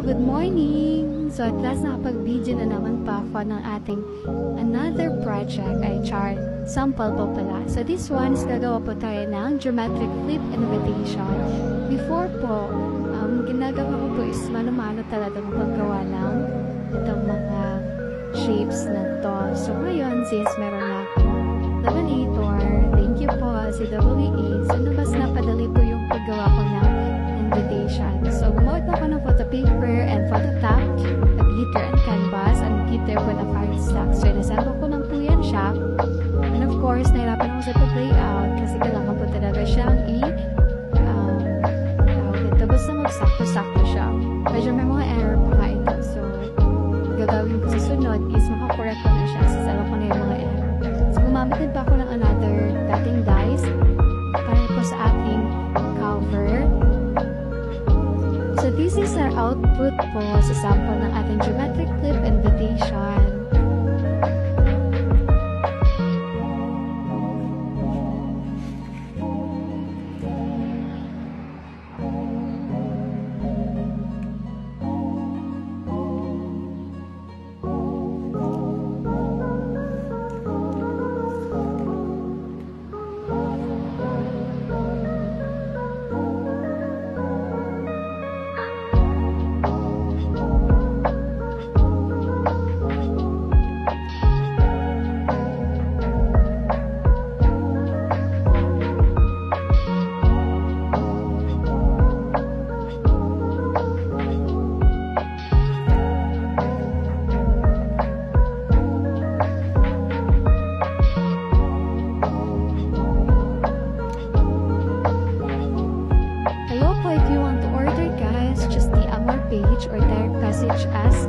good morning! So at last nakapag-video na naman pa ako ng ating another project ay chart. Sample po pala. So this one is gagawa po tayo ng geometric flip invitation. Before po, ginagawa ko po is mano-mano talaga magagawa ng itong mga shapes na to. So ngayon, since meron na akong laminator, thank you po si WA. So mas napadali po yung paggawa ko ng invitation. So gumawa ako ng photo paper and photo tack, a glitter and canvas, and glitter po na cardstock. So inasample ko lang po yan siya. And of course, nahirapan ako sa pag-layout kasi kailangan po talaga siyang basta magsakto-sakto siya. Medyo may mga error pa nga ito. So, gagawin ko sa sunod is makakorrect ko na siya. Sasalo ko na yung mga error. So, gumamit din pa ako ng another cutting dies para po sa ating cover. So, this is our output po sa sample ng ating geometric flip invitation. If you want to order, guys, just DM our page or direct message us